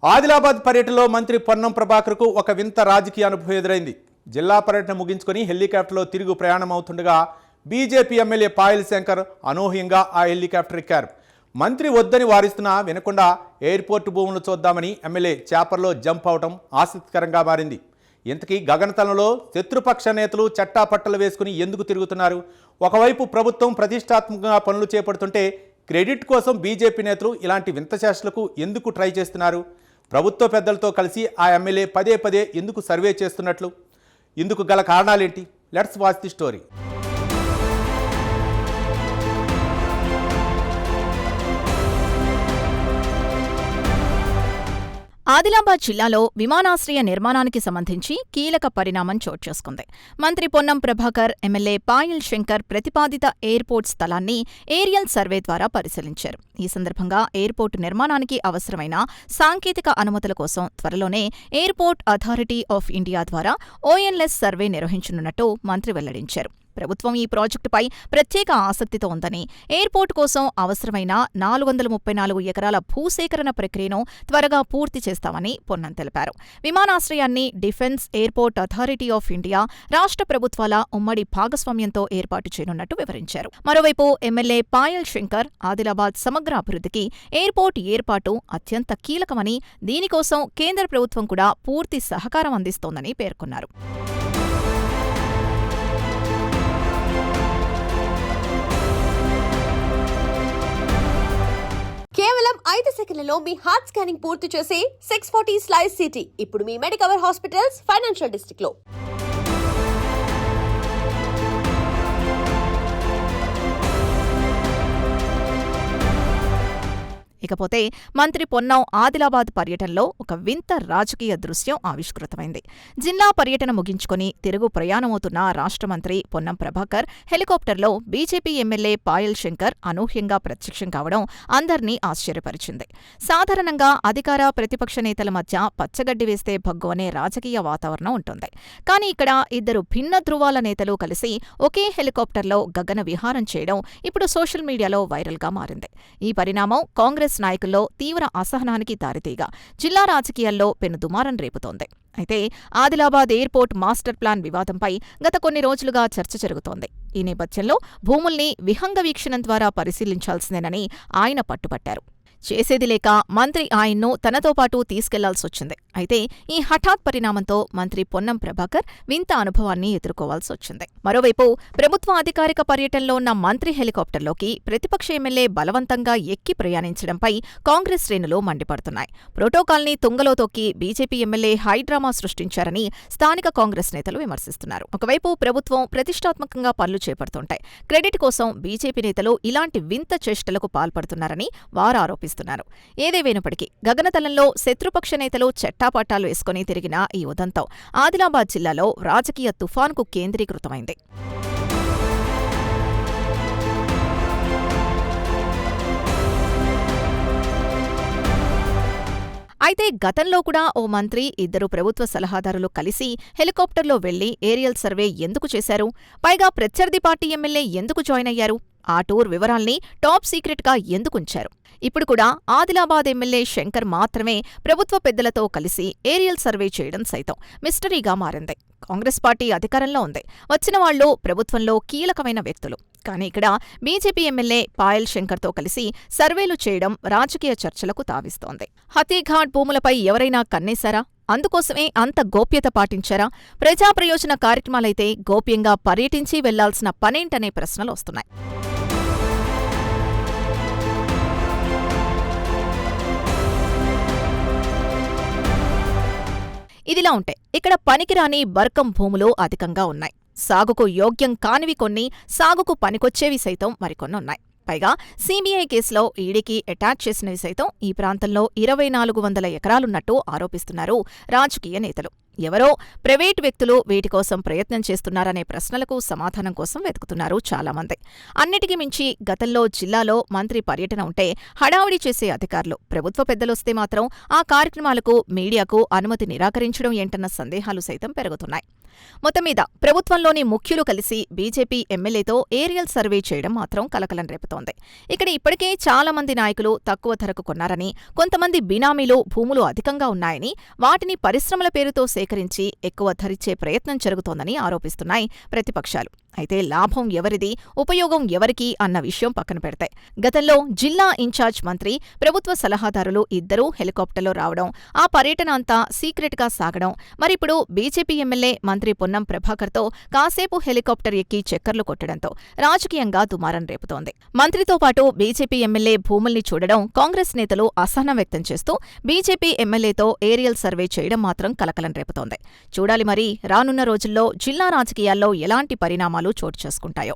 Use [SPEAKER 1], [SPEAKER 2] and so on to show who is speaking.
[SPEAKER 1] ఆదిలాబాద్ పర్యటనలో మంత్రి పొన్నం ప్రభాకర్కు ఒక వింత రాజకీయ అనుభవం ఎదురైంది. జిల్లా పర్యటన ముగించుకొని హెలికాప్టర్లో తిరుగు ప్రయాణం అవుతుండగా బీజేపీ ఎమ్మెల్యే పాయల్ శంకర్ అనూహ్యంగా ఆ హెలికాప్టర్ ఎక్కారు. మంత్రి వద్దని వారిస్తున్నా వినకుండా ఎయిర్పోర్టు భూములు చూద్దామని ఎమ్మెల్యే చేపర్లో జంప్ అవడం ఆసక్తికరంగా మారింది. ఇంతకీ గగనతలంలో శత్రుపక్ష నేతలు చట్టాపట్టలు వేసుకుని ఎందుకు తిరుగుతున్నారు? ఒకవైపు ప్రభుత్వం ప్రతిష్టాత్మకంగా పనులు చేపడుతుంటే క్రెడిట్ కోసం బీజేపీ నేతలు ఇలాంటి వింత చేష్టలకు ఎందుకు ట్రై చేస్తున్నారు? ప్రభుత్వ పెద్దలతో కలిసి ఆ ఎమ్మెల్యే పదే పదే ఎందుకు సర్వే చేస్తున్నట్లు? ఇందుకు గల కారణాలేంటి? Let's watch the story.
[SPEAKER 2] Adilabad జిల్లాలో విమానాశ్రయ నిర్మాణానికి సంబంధించి కీలక పరిణామం చోటు చేసుకుంది. మంత్రి పొన్నం ప్రభాకర్, ఎమ్మెల్యే పాయల్ శంకర్ ప్రతిపాదిత ఎయిర్పోర్ట్ స్థలాన్ని ఏరియల్ సర్వే ద్వారా పరిశీలించారు. ఈ సందర్భంగా ఎయిర్పోర్టు నిర్మాణానికి అవసరమైన సాంకేతిక అనుమతుల కోసం త్వరలోనే ఎయిర్పోర్ట్ అథారిటీ ఆఫ్ ఇండియా ద్వారా ఓఎన్ఎస్ సర్వే నిర్వహించనున్నట్టు మంత్రి వెల్లడించారు. ప్రభుత్వం ఈ ప్రాజెక్టుపై ప్రత్యేక ఆసక్తితో ఉందని, ఎయిర్పోర్టు కోసం అవసరమైన 434 ఎకరాల భూసేకరణ ప్రక్రియను త్వరగా పూర్తి చేస్తామని పొన్నం తెలిపారు. విమానాశ్రయాన్ని defence airport authority of India, రాష్ట్ర ప్రభుత్వాల ఉమ్మడి భాగస్వామ్యంతో ఏర్పాటు చేయనున్నట్టు వివరించారు. మరోవైపు ఎమ్మెల్యే పాయల్ శంకర్ ఆదిలాబాద్ సమగ్ర అభివృద్ధికి ఎయిర్పోర్ట్ ఏర్పాటు అత్యంత కీలకమని, దీనికోసం కేంద్ర ప్రభుత్వం కూడా పూర్తి సహకారం అందిస్తోందని పేర్కొన్నారు.
[SPEAKER 3] కేవలం 5 సెకన్లలో మీ హార్ట్ స్కానింగ్ పూర్తి చేసి 640 స్లైస్ సిటీ ఇప్పుడు మీ మెడికవర్ హాస్పిటల్స్ ఫైనాన్షియల్ డిస్ట్రిక్ట్ లో.
[SPEAKER 2] ఇకపోతే మంత్రి పొన్నం ఆదిలాబాద్ పర్యటనలో ఒక వింత రాజకీయ దృశ్యం ఆవిష్కృతమైంది. జిల్లా పర్యటన ముగించుకుని తిరుగు ప్రయాణమవుతున్న రాష్ట్ర మంత్రి పొన్నం ప్రభాకర్ హెలికాప్టర్లో బీజేపీ ఎమ్మెల్యే పాయల్ శంకర్ అనూహ్యంగా ప్రత్యక్షం కావడం అందర్నీ ఆశ్చర్యపరిచింది. సాధారణంగా అధికార ప్రతిపక్ష నేతల మధ్య పచ్చగడ్డి వేస్తే భగ్గు అనే రాజకీయ వాతావరణం ఉంటుంది. కానీ ఇక్కడ ఇద్దరు భిన్న ధృవాల నేతలు కలిసి ఒకే హెలికాప్టర్లో గగన విహారం చేయడం ఇప్పుడు సోషల్ మీడియాలో వైరల్గా మారింది. ఈ పరిణామం కాంగ్రెస్ నాయకుల్లో తీవ్ర అసహనానికి దారితీగా జిల్లా రాజకీయాల్లో పెనుదుమారం రేపుతోంది. అయితే ఆదిలాబాద్ ఎయిర్పోర్ట్ మాస్టర్ ప్లాన్ వివాదంపై గత కొన్ని రోజులుగా చర్చ జరుగుతోంది. ఈ నేపథ్యంలో భూముల్ని విహంగ వీక్షణం ద్వారా పరిశీలించాల్సిందేనని ఆయన పట్టుపట్టారు. చేసేది లేక మంత్రి ఆయన్ను తనతో పాటు తీసుకెళ్లాల్సొచ్చింది. అయితే ఈ హఠాత్ పరిణామంతో మంత్రి పొన్నం ప్రభాకర్ వింత అనుభవాన్ని ఎదుర్కోవాల్సొచ్చింది. మరోవైపు ప్రభుత్వ అధికారిక పర్యటనలో ఉన్న మంత్రి హెలికాప్టర్లోకి ప్రతిపక్ష ఎమ్మెల్యే బలవంతంగా ఎక్కి ప్రయాణించడంపై కాంగ్రెస్ శ్రేణులు మండిపడుతున్నాయి. ప్రోటోకాల్ని తుంగలో తొక్కి బీజేపీ ఎమ్మెల్యే హైడ్రామా సృష్టించారని స్థానిక కాంగ్రెస్ నేతలు విమర్శిస్తున్నారు. ఒకవైపు ప్రభుత్వం ప్రతిష్టాత్మకంగా పనులు చేపడుతుంటాయి, క్రెడిట్ కోసం బీజేపీ నేతలు ఇలాంటి వింత చేష్టలకు పాల్పడుతున్నారని వారు ఆరోపిస్తున్నారు. ఏదేమైనప్పటికీ గగనతలంలో శత్రుపక్ష నేతలు చట్టాపట్టాలు వేసుకుని తిరిగిన ఈ ఉదంతం ఆదిలాబాద్ జిల్లాలో రాజకీయ తుఫాన్కు కేంద్రీకృతమైంది. అయితే గతంలో కూడా ఓ మంత్రి, ఇద్దరు ప్రభుత్వ సలహాదారులు కలిసి హెలికాప్టర్లో వెళ్లి ఏరియల్ సర్వే ఎందుకు చేశారు? పైగా ప్రత్యర్థి పార్టీ ఎమ్మెల్యే ఎందుకు జాయిన్ అయ్యారు? ఆ టూర్ వివరాల్ని టాప్ సీక్రెట్గా ఎందుకుంచారు? ఇప్పుడు కూడా ఆదిలాబాద్ ఎమ్మెల్యే శంకర్ మాత్రమే ప్రభుత్వ పెద్దలతో కలిసి ఏరియల్ సర్వే చేయడం సైతం మిస్టరీగా మారింది. కాంగ్రెస్ పార్టీ అధికారంలో ఉంది, వచ్చిన వాళ్లు ప్రభుత్వంలో కీలకమైన వ్యక్తులు. కానీ ఇక్కడ బీజేపీ ఎమ్మెల్యే పాయల్ శంకర్తో కలిసి సర్వేలు చేయడం రాజకీయ చర్చలకు తావిస్తోంది. హతీఘాట్ భూములపై ఎవరైనా కన్నేశారా? అందుకోసమే అంత గోప్యత పాటించారా? ప్రజా ప్రయోజన కార్యక్రమాలైతే గోప్యంగా పర్యటించి వెళ్లాల్సిన పనేంటనే ప్రశ్నలు వస్తున్నాయి. ఇదిలా ఉంటే ఇక్కడ పనికిరాని బర్కం భూములు అధికంగా ఉన్నాయి. సాగుకు యోగ్యం కానివి కొన్ని, సాగుకు పనికొచ్చేవి సైతం మరికొన్నున్నాయి. పైగా సీబీఐ కేసులో ఈడీకి అటాచ్ చేసినవి సైతం ఈ ప్రాంతంలో 2400 ఎకరాలున్నట్టు ఆరోపిస్తున్నారు రాజకీయ నేతలు. ఎవరో ప్రైవేటు వ్యక్తులు వీటి కోసం ప్రయత్నం చేస్తున్నారనే ప్రశ్నలకు సమాధానం కోసం వెతుకుతున్నారు చాలామంది. అన్నిటికీ మించి గతంలో జిల్లాలో మంత్రి పర్యటన ఉంటే హడావుడి చేసే అధికారులు, ప్రభుత్వ పెద్దలొస్తే మాత్రం ఆ కార్యక్రమాలకు మీడియాకు అనుమతి నిరాకరించడం ఏంటన్న సందేహాలు సైతం పెరుగుతున్నాయి. మొత్తం మీద ప్రభుత్వంలోని ముఖ్యులు కలిసి బీజేపీ ఎమ్మెల్యేతో ఏరియల్ సర్వే చేయడం మాత్రం కలకలం రేపుతోంది. ఇక్కడ ఇప్పటికే చాలా మంది నాయకులు తక్కువ ధరకు కొన్నారని, కొంతమంది బినామీలు భూములు అధికంగా ఉన్నాయని, వాటిని పరిశ్రమల పేరుతో సేకరించి ఎక్కువ ధరిచ్చే ప్రయత్నం జరుగుతోందని ఆరోపిస్తున్నాయి ప్రతిపక్షాలు. అయితే లాభం ఎవరిది, ఉపయోగం ఎవరికి అన్న విషయం పక్కన పెడితే, గతంలో జిల్లా ఇన్ఛార్జ్ మంత్రి, ప్రభుత్వ సలహాదారులు ఇద్దరూ హెలికాప్టర్లో రావడం, ఆ పర్యటన అంతా సీక్రెట్గా సాగడం, మరిప్పుడు బీజేపీ ఎమ్మెల్యే మంత్రి పొన్నం ప్రభాకర్తో కాసేపు హెలికాప్టర్ ఎక్కి చక్కర్లు కొట్టడంతో రాజకీయంగా దుమారం రేపుతోంది. మంత్రితో పాటు బీజేపీ ఎమ్మెల్యే భూముల్ని చూడడం కాంగ్రెస్ నేతలు అసహనం వ్యక్తం చేస్తూ బీజేపీ ఎమ్మెల్యేతో ఏరియల్ సర్వే చేయడం మాత్రం కలకలం రేపుతోంది. చూడాలి మరి రానున్న రోజుల్లో జిల్లా రాజకీయాల్లో ఎలాంటి పరిణామాలు చోటు చేసుకుంటాయో.